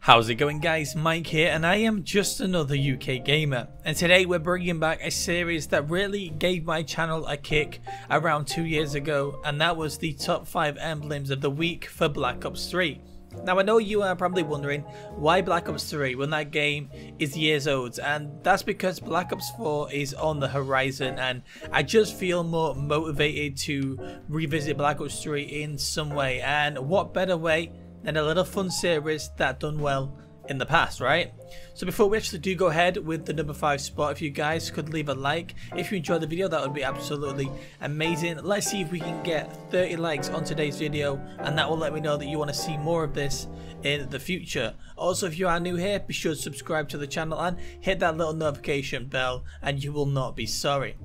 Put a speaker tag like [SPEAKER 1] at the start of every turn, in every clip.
[SPEAKER 1] How's it going, guys? Mike here, and I am just another UK gamer, and today we're bringing back a series that really gave my channel a kick around 2 years ago, and that was the top 5 emblems of the week for Black Ops 3. Now I know you are probably wondering why Black Ops 3 when that game is years old, and that's because Black Ops 4 is on the horizon, and I just feel more motivated to revisit Black Ops 3 in some way, and what better way than a little fun series that done well in the past, right? So before we actually do go ahead with the number 5 spot, if you guys could leave a like if you enjoyed the video, that would be absolutely amazing. Let's see if we can get 30 likes on today's video, and that will let me know that you want to see more of this in the future. Also, if you are new here, be sure to subscribe to the channel and hit that little notification bell, and you will not be sorry.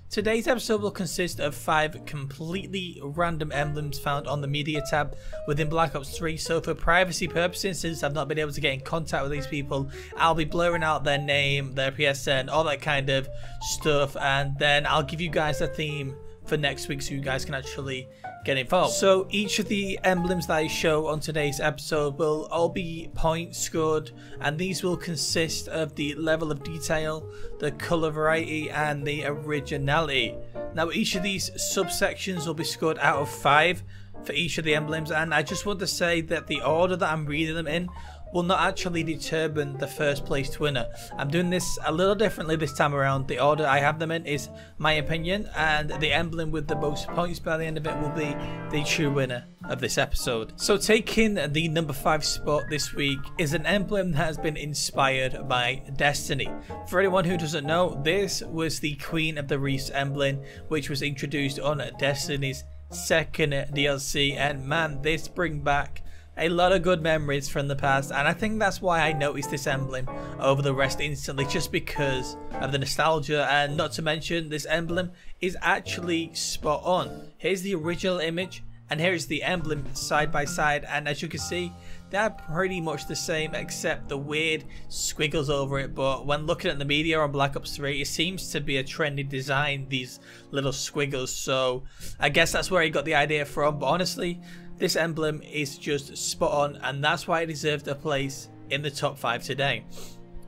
[SPEAKER 1] Today's episode will consist of 5 completely random emblems found on the media tab within Black Ops 3, so for privacy purposes, since I've not been able to get in contact with these people, I'll be blurring out their name, their PSN, all that kind of stuff, and then I'll give you guys a theme for next week so you guys can actually get involved. So each of the emblems that I show on today's episode will all be points scored, and these will consist of the level of detail, the color variety, and the originality. Now each of these subsections will be scored out of 5 for each of the emblems, and I just want to say that the order that I'm reading them in will not actually determine the first place winner. I'm doing this a little differently this time around. The order I have them in is my opinion, and the emblem with the most points by the end of it will be the true winner of this episode. So taking the number 5 spot this week is an emblem that has been inspired by Destiny. For anyone who doesn't know, this was the Queen of the Reefs emblem, which was introduced on Destiny's second DLC, and man, this brings back a lot of good memories from the past, and I think that's why I noticed this emblem over the rest instantly, just because of the nostalgia. And not to mention, this emblem is actually spot on. Here's the original image and here's the emblem side by side, and as you can see, they're pretty much the same except the weird squiggles over it. But when looking at the media on Black Ops 3, it seems to be a trendy design, these little squiggles, so I guess that's where he got the idea from. But honestly, this emblem is just spot on, and that's why it deserved a place in the top 5 today.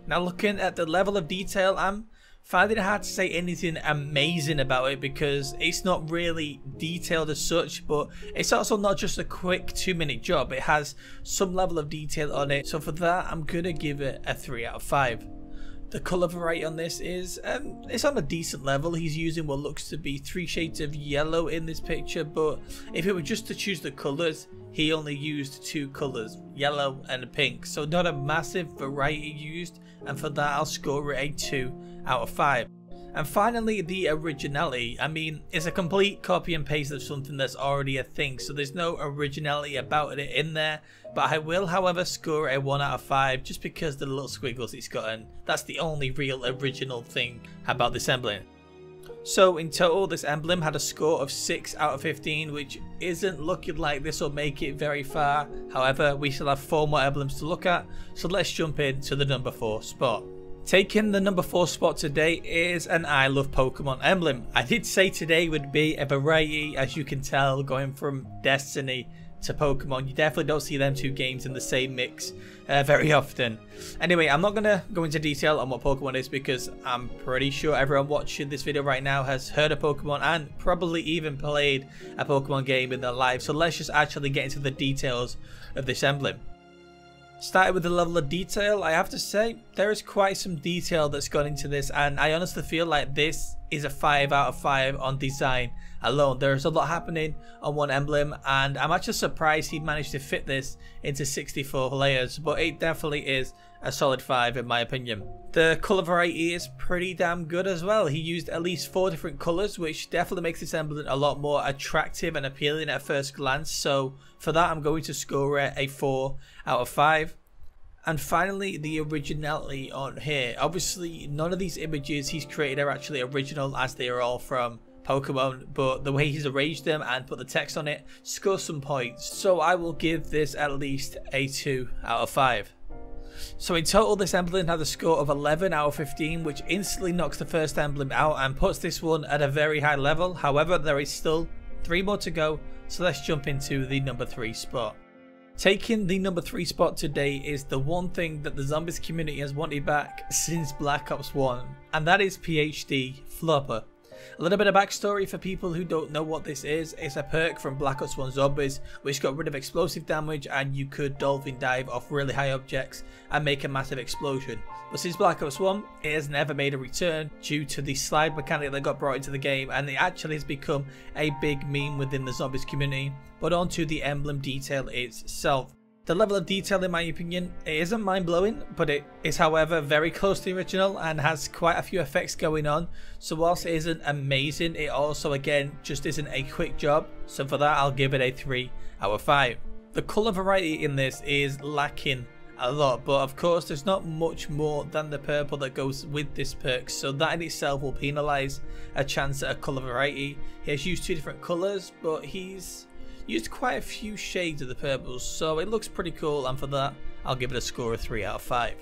[SPEAKER 1] Now looking at the level of detail, I'm finding it hard to say anything amazing about it because it's not really detailed as such, but it's also not just a quick 2-minute job. It has some level of detail on it, so for that I'm gonna give it a 3 out of 5. The colour variety on this is, it's on a decent level. He's using what looks to be 3 shades of yellow in this picture, but if it were just to choose the colours, he only used 2 colours, yellow and pink, so not a massive variety used, and for that I'll score it a 2 out of 5. And finally, the originality. I mean, it's a complete copy and paste of something that's already a thing, so there's no originality about it in there, but I will however score a 1 out of 5 just because the little squiggles it's got, and that's the only real original thing about this emblem. So in total, this emblem had a score of 6 out of 15, which isn't looking like this will make it very far. However, we still have 4 more emblems to look at, so let's jump into the number 4 spot. Taking the number 4 spot today is an I Love Pokemon emblem. I did say today would be a variety, as you can tell, going from Destiny to Pokemon. You definitely don't see them 2 games in the same mix very often. Anyway, I'm not going to go into detail on what Pokemon is because I'm pretty sure everyone watching this video right now has heard of Pokemon and probably even played a Pokemon game in their life. So let's just actually get into the details of this emblem. Starting with the level of detail, I have to say there is quite some detail that's gone into this, and I honestly feel like this is a 5 out of 5 on design alone. There's a lot happening on one emblem, and I'm actually surprised he managed to fit this into 64 layers, but it definitely is a solid 5 in my opinion. The colour variety is pretty damn good as well. He used at least 4 different colours, which definitely makes this emblem a lot more attractive and appealing at first glance, so for that I'm going to score it a 4 out of 5. And finally, the originality on here. Obviously, none of these images he's created are actually original, as they are all from Pokemon, but the way he's arranged them and put the text on it scores some points, so I will give this at least a 2 out of 5. So in total, this emblem had a score of 11 out of 15, which instantly knocks the first emblem out and puts this one at a very high level. However, there is still 3 more to go, so let's jump into the number 3 spot. Taking the number 3 spot today is the one thing that the zombies community has wanted back since Black Ops 1, and that is PhD Flopper. A little bit of backstory for people who don't know what this is. It's a perk from Black Ops 1 Zombies which got rid of explosive damage, and you could dolphin dive off really high objects and make a massive explosion. But since Black Ops 1, it has never made a return due to the slide mechanic that got brought into the game, and it actually has become a big meme within the zombies community. But onto the emblem detail itself. The level of detail, in my opinion, it isn't mind-blowing, but it is however very close to the original and has quite a few effects going on. So whilst it isn't amazing, it also again just isn't a quick job. So for that I'll give it a 3 out of 5. The colour variety in this is lacking a lot, but of course there's not much more than the purple that goes with this perk, so that in itself will penalise a chance at a colour variety. He has used 2 different colours, but he's used quite a few shades of the purples, so it looks pretty cool, and for that I'll give it a score of 3 out of 5.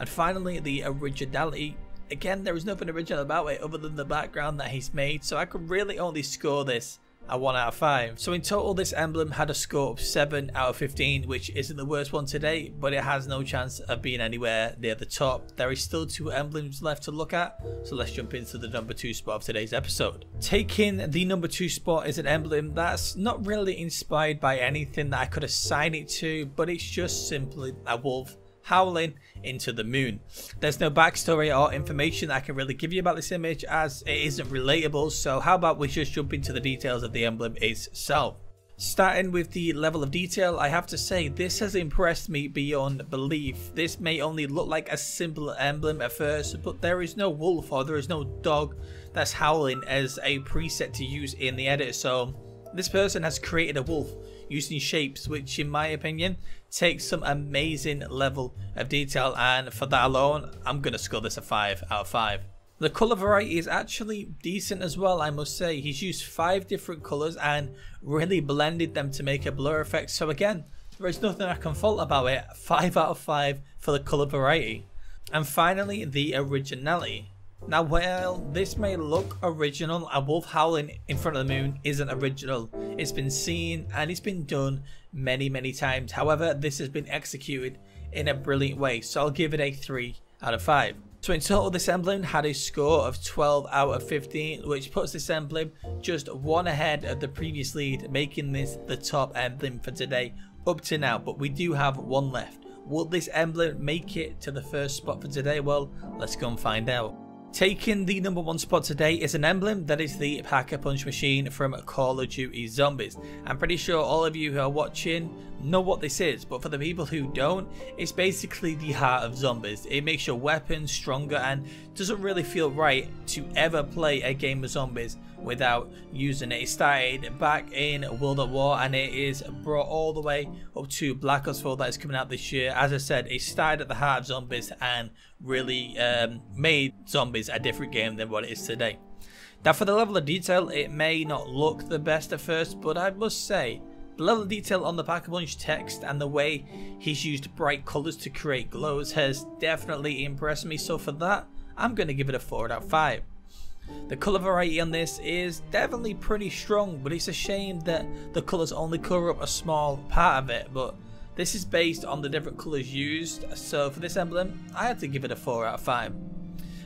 [SPEAKER 1] And finally, the originality. Again, there is nothing original about it other than the background that he's made, so I could really only score this a 1 out of 5. So in total this emblem had a score of 7 out of 15, which isn't the worst one today, but it has no chance of being anywhere near the top. There is still 2 emblems left to look at, so let's jump into the number 2 spot of today's episode. Taking the number 2 spot is an emblem that's not really inspired by anything that I could assign it to, but it's just simply a wolf howling into the moon. There's no backstory or information I can really give you about this image as it isn't relatable, so how about we just jump into the details of the emblem itself. Starting with the level of detail, I have to say this has impressed me beyond belief. This may only look like a simple emblem at first, but there is no wolf or there is no dog that's howling as a preset to use in the edit, so this person has created a wolf using shapes, which in my opinion takes some amazing level of detail, and for that alone I'm gonna score this a 5 out of 5. The colour variety is actually decent as well, I must say. He's used 5 different colours and really blended them to make a blur effect, so again there is nothing I can fault about it. 5 out of 5 for the colour variety. And finally, the originality. Now while this may look original, a wolf howling in front of the moon isn't original. It's been seen and it's been done many times. However, this has been executed in a brilliant way, so I'll give it a 3 out of 5. So in total this emblem had a score of 12 out of 15, which puts this emblem just 1 ahead of the previous lead, making this the top emblem for today up to now, but we do have 1 left. Will this emblem make it to the first spot for today? Well, let's go and find out. Taking the number 1 spot today is an emblem that is the Pack-a-Punch machine from Call of Duty Zombies. I'm pretty sure all of you who are watching know what this is, but for the people who don't, it's basically the heart of zombies. It makes your weapons stronger and doesn't really feel right to ever play a game of zombies without using it. It started back in World at War and it is brought all the way up to Black Ops 4 that is coming out this year. As I said, it started at the heart of zombies and really made zombies a different game than what it is today. Now for the level of detail, it may not look the best at first, but I must say the level of detail on the Pack-a-Punch text and the way he's used bright colours to create glows has definitely impressed me, so for that I'm going to give it a 4 out of 5. The colour variety on this is definitely pretty strong, but it's a shame that the colours only cover up a small part of it, but this is based on the different colours used, so for this emblem I had to give it a 4 out of 5.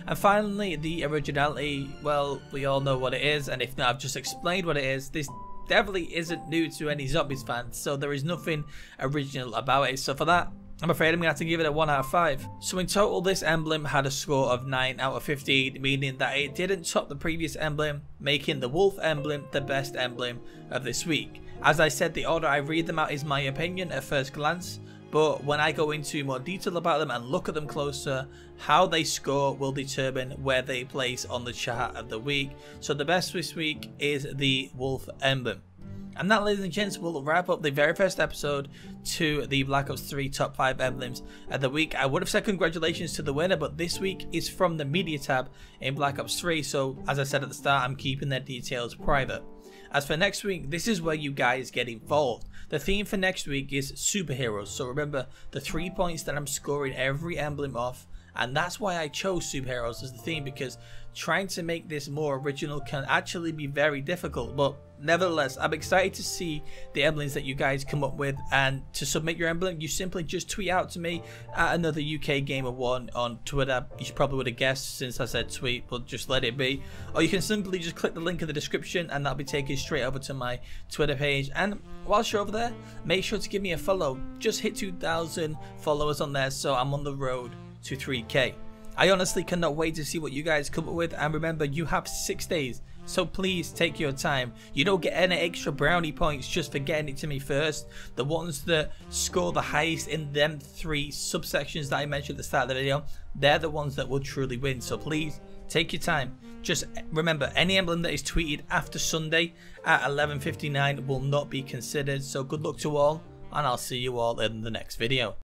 [SPEAKER 1] And finally, the originality, well, we all know what it is, and if not, I've just explained what it is. This definitely isn't new to any Zombies fans, so there is nothing original about it, so for that I'm afraid I'm going to have to give it a 1 out of 5. So in total this emblem had a score of 9 out of 15, meaning that it didn't top the previous emblem, making the wolf emblem the best emblem of this week. As I said, the order I read them out is my opinion at first glance, but when I go into more detail about them and look at them closer, how they score will determine where they place on the chart of the week. So the best this week is the wolf emblem. And that, ladies and gents, will wrap up the very first episode to the Black Ops 3 top 5 emblems of the week. I would have said congratulations to the winner, but this week is from the media tab in Black Ops 3, so as I said at the start, I'm keeping their details private. As for next week, this is where you guys get involved. The theme for next week is superheroes, so remember the 3 points that I'm scoring every emblem off And that's why I chose superheroes as the theme, because trying to make this more original can actually be very difficult. But nevertheless, I'm excited to see the emblems that you guys come up with, and to submit your emblem, you simply just tweet out to me at another UK Gamer 1 on Twitter. You probably would have guessed since I said tweet, but just let it be. Or you can simply just click the link in the description and that'll be taken straight over to my Twitter page. And whilst you're over there, make sure to give me a follow. Just hit 2,000 followers on there, so I'm on the road to 3K. I honestly cannot wait to see what you guys come up with, and remember, you have 6 days, so please take your time. You don't get any extra brownie points just for getting it to me first. The ones that score the highest in them 3 subsections that I mentioned at the start of the video, they're the ones that will truly win, so please take your time. Just remember, any emblem that is tweeted after Sunday at 11:59 will not be considered, so good luck to all, and I'll see you all in the next video.